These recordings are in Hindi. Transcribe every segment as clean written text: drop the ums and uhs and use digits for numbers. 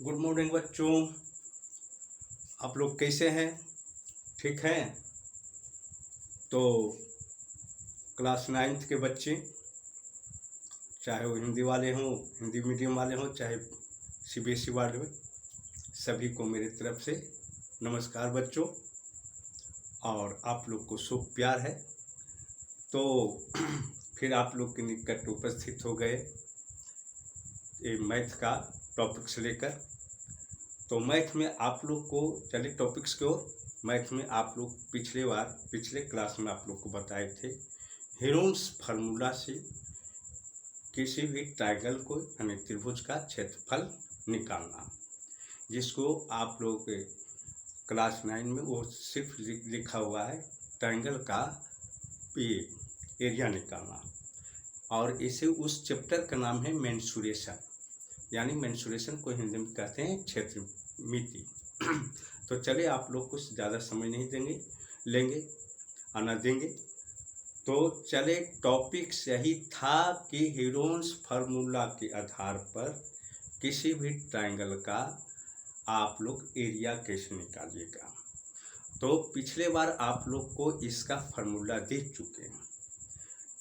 गुड मॉर्निंग बच्चों। आप लोग कैसे हैं? ठीक हैं? तो क्लास 9th के बच्चे, चाहे वो हिंदी वाले हों, हिंदी मीडियम वाले हों, चाहे सीबीएसई वाले हों, सभी को मेरी तरफ से नमस्कार बच्चों। और आप लोग को शुभ प्यार है। तो फिर आप लोग के निकट उपस्थित हो गए ये मैथ का टॉपिक्स लेकर। तो मैथ में आप लोग को चले टॉपिक्स की ओर। मैथ में आप लोग पिछले क्लास में आप लोग को बताए थे हेरोन्स फार्मूला से किसी भी ट्रायंगल को यानी त्रिभुज का क्षेत्रफल निकालना, जिसको आप लोग क्लास 9 में वो सिर्फ लिखा हुआ है ट्रायंगल का एरिया निकालना। और इसे उस चैप्टर का नाम है मेंसुरेशन, यानी मेंसुरेशन को हिंदी में कहते हैं क्षेत्र मिति। तो चले आप लोग कुछ ज़्यादा समय नहीं देंगे। तो चले टॉपिक्स यही था कि हेरोन्स फार्मूला के आधार पर किसी भी ट्रायंगल का आप लोग एरिया कैसे निकालिएगा। तो पिछले बार आप लोग को इसका फार्मूला दे चुके हैं।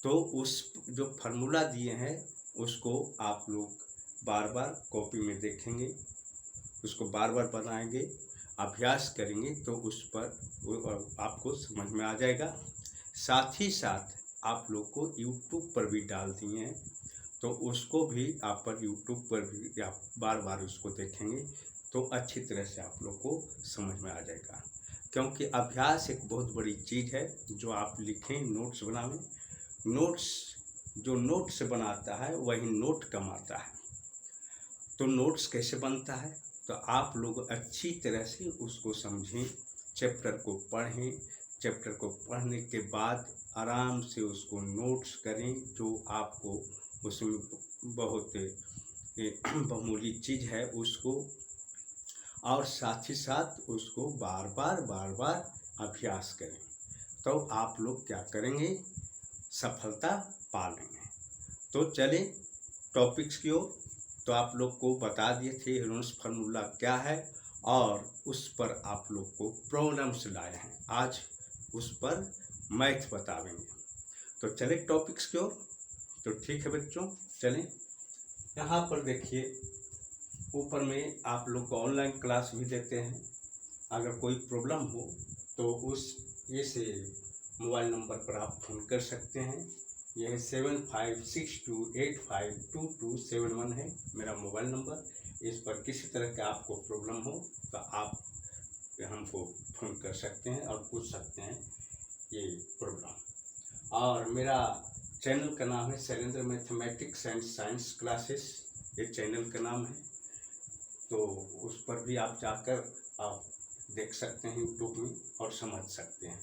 तो उस जो फार्मूला दिए हैं उसको आप लोग बार बार कॉपी में देखेंगे, उसको बार बार बनाएंगे, अभ्यास करेंगे तो उस पर आपको समझ में आ जाएगा। साथ ही साथ आप लोग को YouTube पर भी डाल दिए हैं, तो उसको भी आप पर YouTube पर भी आप बार बार उसको देखेंगे तो अच्छी तरह से आप लोग को समझ में आ जाएगा। क्योंकि अभ्यास एक बहुत बड़ी चीज़ है। जो आप लिखें नोट्स बनावें, जो नोट्स बनाता है वही नोट कमाता है। तो नोट्स कैसे बनता है? तो आप लोग अच्छी तरह से उसको समझें, चैप्टर को पढ़ें, चैप्टर को पढ़ने के बाद आराम से उसको नोट्स करें, जो आपको उसमें बहुत बहुमूल्य चीज़ है उसको, और साथ ही साथ उसको बार बार अभ्यास करें। तो आप लोग क्या करेंगे, सफलता पा लेंगे। तो चले टॉपिक्स की ओर। तो आप लोग को बता दिए थे हेरोन्स फार्मूला क्या है, और उस पर आप लोग को प्रॉब्लम्स लाए हैं। आज उस पर मैथ बतावेंगे। तो चले टॉपिक्स की ओर। तो ठीक है बच्चों, चलें। यहाँ पर देखिए, ऊपर में आप लोग को ऑनलाइन क्लास भी देते हैं। अगर कोई प्रॉब्लम हो तो इस मोबाइल नंबर पर आप फ़ोन कर सकते हैं। यह 7562852271 है मेरा मोबाइल नंबर। इस पर किसी तरह का आपको प्रॉब्लम हो तो आप हमको फ़ोन कर सकते हैं और पूछ सकते हैं ये प्रॉब्लम। और मेरा चैनल का नाम है Shailendra mathematics and science classes, ये चैनल का नाम है। तो उस पर भी आप जाकर आप देख सकते हैं यूट्यूब में और समझ सकते हैं।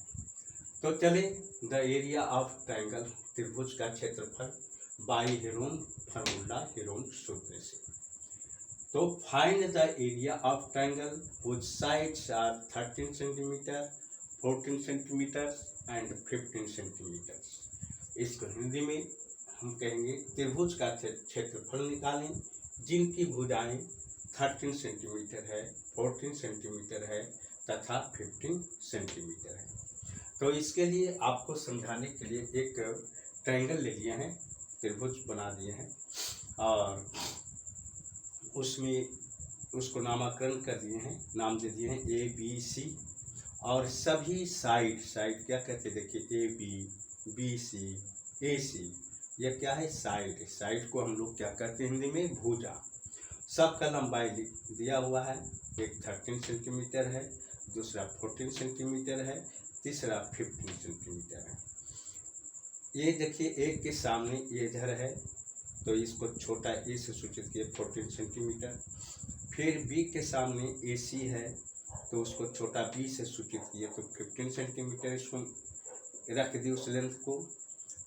तो चले, द एरिया ऑफ ट्रायंगल, त्रिभुज का क्षेत्रफल बाई हेरोन फार्मूला, हेरोन सूत्र से। तो find the area of triangle which sides are 13 centimetre, 14 centimetre and 15 centimetre. इसको हिंदी में हम कहेंगे त्रिभुज का क्षेत्रफल निकालें जिनकी भुजाएं 13 सेंटीमीटर है, 14 सेंटीमीटर है तथा 15 सेंटीमीटर है। तो इसके लिए आपको समझाने के लिए एक ट्रायंगल ले लिए हैं, त्रिभुज बना दिए हैं, और उसमें उसको नामकरण कर दिए हैं, नाम दे दिए हैं ABC। और सभी साइड क्या कहते हैं, देखिए AB, BC, AC, यह क्या है, साइड को हम लोग क्या कहते हैं हिंदी में, भुजा। सबका लंबाई दिया हुआ है, एक 13 सेंटीमीटर है, दूसरा 14 सेंटीमीटर है, तीसरा 15 सेंटीमीटर है। ये देखिए एक के सामने ये इधर है तो इसको छोटा ए से सूचित किए 14 सेंटीमीटर। फिर बी के सामने AC है तो उसको छोटा B से सूचित किए तो 15 सेंटीमीटर इसको रख दिए उस लेंथ को।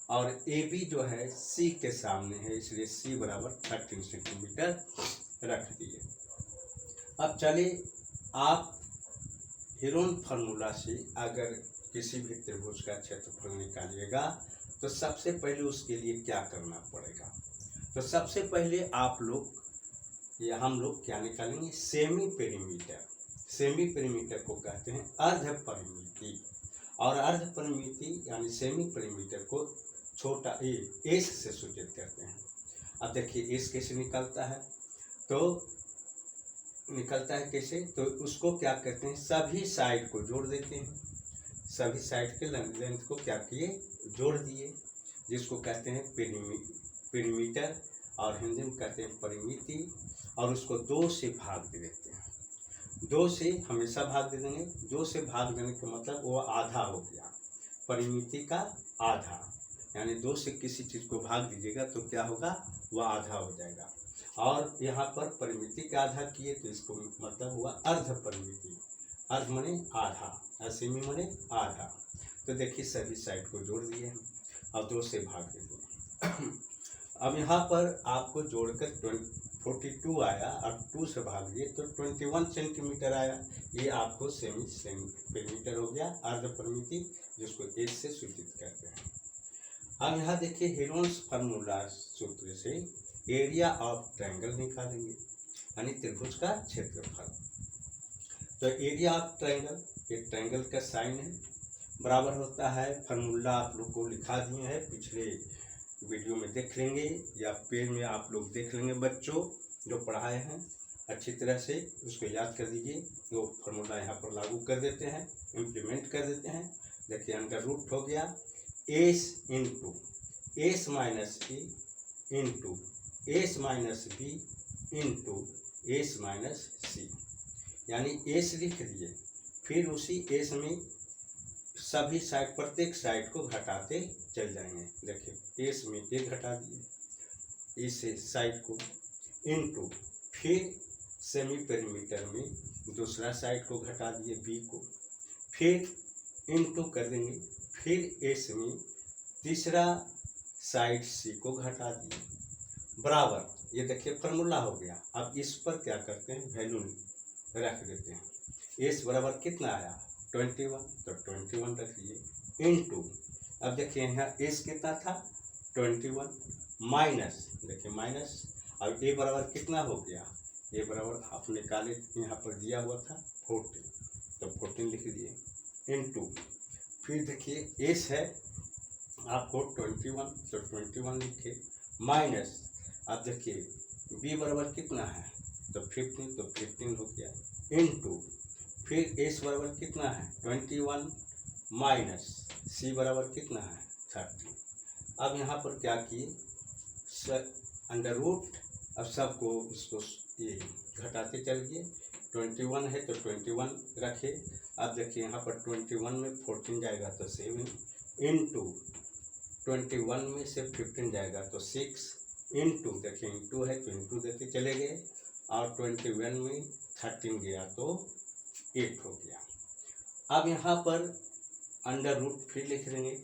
और AB जो है C के सामने है इसलिए C बराबर 13 सेंटीमीटर रख दिए। अब चले, आप हेरोन फार्मूला से अगर किसी भी त्रिभुज का क्षेत्रफल निकालिएगा तो सबसे पहले उसके लिए क्या करना पड़ेगा। तो सबसे पहले आप लोग ये हम लोग क्या निकालेंगे, सेमी पेरीमीटर। सेमी पेरीमीटर को कहते हैं अर्ध परिमिति, और अर्ध परिमिति यानी सेमी पेरीमीटर को छोटा ए एस से सूचित करते हैं। अब देखिए एस कैसे निकलता है, तो निकलता है कैसे, तो उसको क्या कहते हैं, सभी साइड को जोड़ देते हैं, सभी साइड के लेंथ को क्या किए, जोड़ दिए, जिसको कहते हैं पेरीमीटर, और हिंदी में कहते हैं परिमिति, और उसको 2 से भाग दे देते हैं। 2 से हमेशा भाग दे देंगे, 2 से भाग देने का मतलब वो आधा हो गया, परिमिति का आधा, यानी 2 से किसी चीज़ को भाग दीजिएगा तो क्या होगा, वह आधा हो जाएगा। और यहाँ पर परिमिति का आधा किए तो इसको मतलब हुआ अर्ध परिमिति। अर्ध माने आधा, असीमी माने आधा। तो देखिए सभी साइड को जोड़ दिए हम और 2 से भाग दे दिए। अब यहाँ पर आपको जोड़कर 42 आया और 2 से भाग दिए तो 21 सेंटीमीटर आया। ये आपको सेमी पेरीमीटर हो गया, अर्ध परिमिति, जिसको एस से सूचित करते हैं। अब यहाँ देखिए हेरोन्स फार्मूला सूत्र से एरिया ऑफ ट्रायंगल निकालेंगे, यानी त्रिभुज का क्षेत्रफल। तो एरिया ऑफ ट्रायंगल, ये ट्रायंगल का साइन है, बराबर होता है, फार्मूला आप लोग को लिखा दिए हैं, पिछले वीडियो में देख लेंगे या पेज में आप लोग देख लेंगे, बच्चों जो पढ़ाए हैं अच्छी तरह से उसको याद कर दीजिए। वो फार्मूला यहाँ पर लागू कर देते हैं, इम्प्लीमेंट कर देते हैं। देखिए अंडर रूट हो गया S into S minus A into S minus B into S minus C, यानी एस लिख दिए, फिर उसी एस में सभी साइड, प्रत्येक साइड को घटाते चल जाएंगे। देखिए एस में ए घटा दिए इस साइड को, इनटू फिर सेमी पेरीमीटर में दूसरा साइड को घटा दिए बी को, फिर इनटू कर देंगे, फिर एस में तीसरा साइड सी को घटा दिए, बराबर। ये देखिए फार्मूला हो गया। अब इस पर क्या करते हैं, वैल्यू रख देते हैं। एस बराबर कितना आया 21, तो 21 रख दिए, इनटू अब देखिए यहाँ एस कितना था 21 माइनस, देखिए माइनस, अब ए बराबर कितना हो गया, ए बराबर आप निकाले यहाँ पर दिया हुआ था 14, तो 14 लिख दिए, इनटू फिर देखिए एस है आपको 21, तो 21 लिखे, माइनस अब देखिए बी बराबर कितना है, तो 15, तो 15 हो गया, इनटू फिर एस बराबर कितना है 21 माइनस सी बराबर कितना है 30। अब यहाँ पर क्या किए, अंडर रूट, अब सबको इसको ये घटाते चलिए, 21 है तो 21 रखे। अब देखिए यहाँ पर 21 में 14 जाएगा तो 7, इनटू 21 में से 15 जाएगा तो 6, इनटू देखिए इंटू है तो इंटू देते चले गए, और 21 में 13 गया तो 8 हो गया। अब यहाँ पर अंडर रूट फिर लिख देंगे।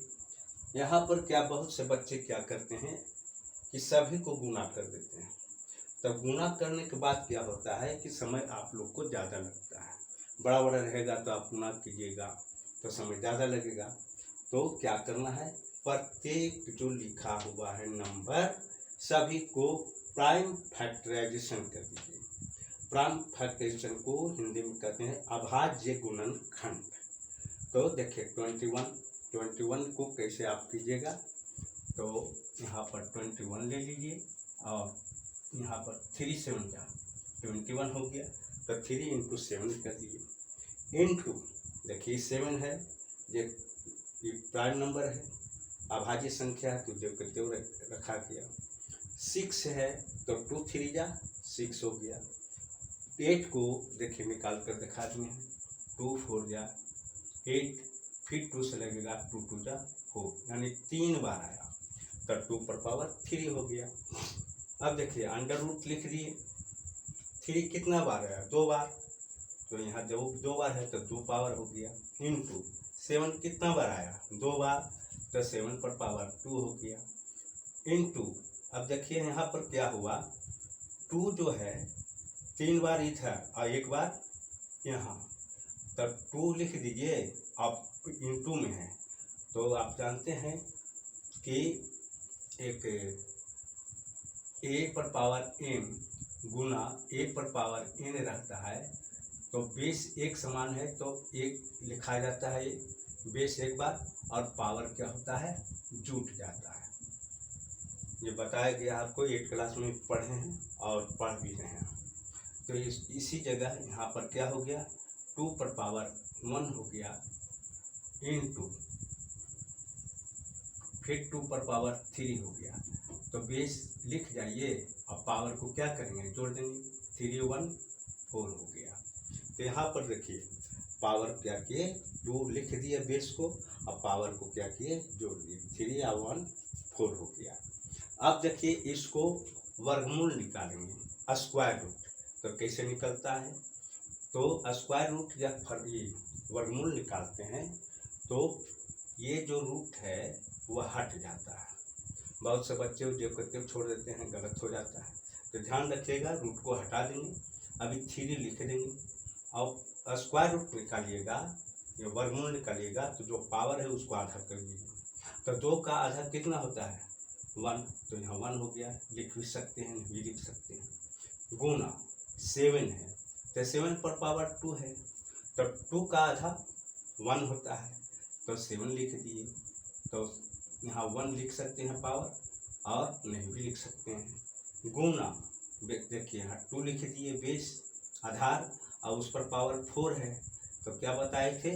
यहाँ पर क्या बहुत से बच्चे क्या करते हैं कि सभी को गुना कर देते हैं, तब गुना करने के बाद क्या होता है कि समय आप लोग को ज़्यादा लगता है, बड़ा बड़ा रहेगा तो आप गुना कीजिएगा तो समय ज़्यादा लगेगा। तो क्या करना है, प्रत्येक जो लिखा हुआ है नंबर सभी को प्राइम फैक्टराइजेशन कर दीजिए। प्राइम फैक्टराइजेशन को हिंदी में कहते हैं अभाज्य गुणनखंड। तो देखिए 21 को कैसे आप कीजिएगा, तो यहाँ पर 21 ले लीजिए और यहाँ पर 3 7 जा 21 हो गया, तो 3 इंटू 7 कर दिए, इंटू देखिए 7 है, ये प्राइम नंबर है, अभाज्य संख्या है तो जो करते हो रखा गया। 6 है तो 2 3 जा 6 हो गया। 8 को देखिए निकाल कर दिखा दिए हैं, 2 4 जा 8, फिर 2 से लगेगा 2 2 जा 4, यानी 3 बार आया तो 2 पर पावर 3 हो गया। अब देखिए अंडर रूट लिख दिए, 3 कितना बार आया 2 बार, तो यहाँ जब 2 बार है तो 2 पावर हो गया, इनटू 7 कितना बार आया 2 बार, तो 7 पर पावर 2 हो गया, इनटू अब देखिए यहाँ पर क्या हुआ, 2 जो है 3 बार इधर और 1 बार यहाँ, तब 2 लिख दीजिए, आप इंटू में है तो आप जानते हैं कि एक ए पर पावर m गुना a पर पावर n रहता है, तो बेस एक समान है तो एक लिखा जाता है, बेस एक बार, और पावर क्या होता है, जुट जाता है। ये बताया गया आपको, 8 क्लास में पढ़े हैं और पढ़ भी रहे हैं। तो इसी जगह यहाँ पर क्या हो गया, 2 पर पावर 1 हो गया इनटू, फिर 2 पर पावर 3 हो गया। तो बेस लिख जाइए और पावर को क्या करेंगे, जोड़ देंगे, 3 1 4 हो गया। तो यहाँ पर देखिए पावर क्या किए, 2 लिख दिए बेस को, और पावर को क्या किए, जोड़ दिए, 3 और 1 4 हो गया। अब देखिए इसको वर्गमूल निकालेंगे, स्क्वायर रूट। तो कैसे निकलता है, तो स्क्वायर रूट या वर्गमूल निकालते हैं तो ये जो रूट है वह हट जाता है। बहुत से बच्चे जो करते छोड़ देते हैं, गलत हो जाता है। तो ध्यान रखिएगा, रूट को हटा देंगे, अभी 3 लिख देंगे, और स्क्वायर रूट निकालिएगा, ये वर्गमूल निकालिएगा, तो जो पावर है उसको आधा कर लीजिए। तो 2 का आधा कितना होता है, 1, तो यहाँ 1 हो गया, लिख भी सकते हैं, भी लिख सकते हैं। गुना 7 है, तो 7 पर पावर 2 है, तो 2 का आधा 1 होता है, तो 7 लिख दिए। तो यहाँ 1 लिख सकते हैं पावर, और नहीं भी लिख सकते हैं। गुना देखिए यहाँ 2 लिख दिए बेस आधार, और उस पर पावर 4 है। तो क्या बताए थे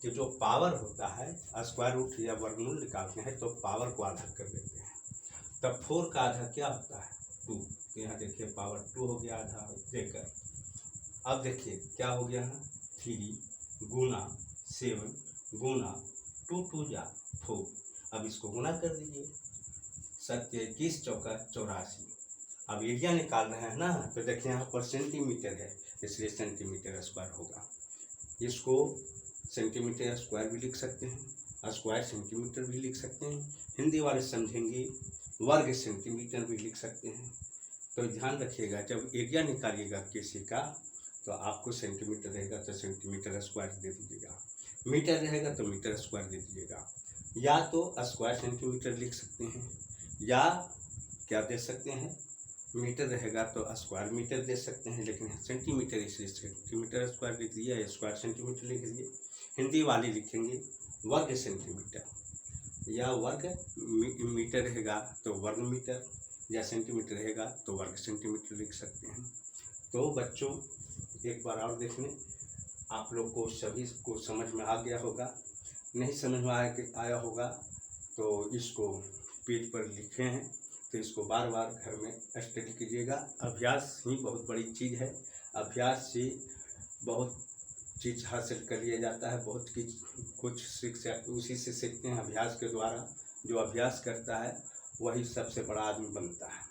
कि जो पावर होता है, स्क्वायर रूट या वर्गमूल निकालते हैं तो पावर को आधा कर देते हैं। तब 4 का आधा क्या होता है, 2। तो यहाँ देखिए पावर 2 हो गया आधा देकर। अब देखिए क्या हो गया है, 3 गुना 7 गुना 2 2 जा 4। अब इसको गुना कर दीजिए, 7 21 चौका 84। अब एरिया निकाल रहे हैं ना, तो देखिए यहाँ पर सेंटीमीटर है, इसलिए सेंटीमीटर स्क्वायर होगा। इसको सेंटीमीटर स्क्वायर भी लिख सकते हैं, स्क्वायर सेंटीमीटर भी लिख सकते हैं, हिंदी वाले समझेंगे वर्ग सेंटीमीटर भी लिख सकते हैं। तो ध्यान रखिएगा, जब एरिया निकालिएगा किसी का तो आपको सेंटीमीटर रहेगा तो सेंटीमीटर स्क्वायर दे दीजिएगा, मीटर रहेगा तो मीटर स्क्वायर दे दीजिएगा। या तो स्क्वायर सेंटीमीटर लिख सकते हैं, या क्या दे सकते हैं, मीटर रहेगा तो स्क्वायर मीटर दे सकते हैं, लेकिन सेंटीमीटर इसलिए सेंटीमीटर स्क्वायर लिख दिया या स्क्वायर सेंटीमीटर लिख दिए। हिंदी वाले लिखेंगे वर्ग सेंटीमीटर, या वर्ग मीटर रहेगा तो वर्ग मीटर, या सेंटीमीटर रहेगा तो वर्ग सेंटीमीटर लिख सकते हैं। तो बच्चों एक बार और देख लें, आप लोग को सभी को समझ में आ गया होगा, नहीं समझ में आया होगा तो इसको पेज पर लिखे हैं, तो इसको बार बार घर में स्टडी कीजिएगा। अभ्यास ही बहुत बड़ी चीज़ है, अभ्यास से बहुत चीज़ हासिल कर लिया जाता है, बहुत कुछ सीख उसी से सीखते हैं अभ्यास के द्वारा। जो अभ्यास करता है वही सबसे बड़ा आदमी बनता है।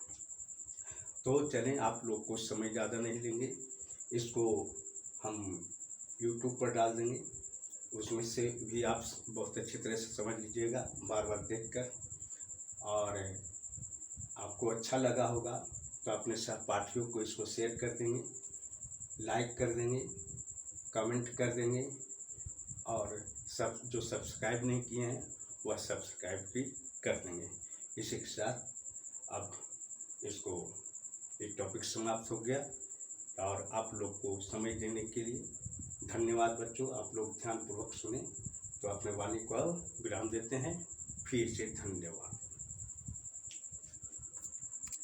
तो चलें, आप लोग को समय ज़्यादा नहीं लेंगे, इसको हम YouTube पर डाल देंगे, उसमें से भी आप बहुत अच्छी तरह से समझ लीजिएगा बार बार देखकर। और आपको अच्छा लगा होगा तो अपने सहपाठियों को इसको शेयर कर देंगे, लाइक कर देंगे, कमेंट कर देंगे, और सब जो सब्सक्राइब नहीं किए हैं वह सब्सक्राइब भी कर देंगे। इसी के साथ अब इसको एक टॉपिक समाप्त हो गया, और आप लोग को समय देने के लिए धन्यवाद बच्चों। आप लोग ध्यानपूर्वक सुने, तो अपने वाणी को अब विराम देते हैं। फिर से धन्यवाद।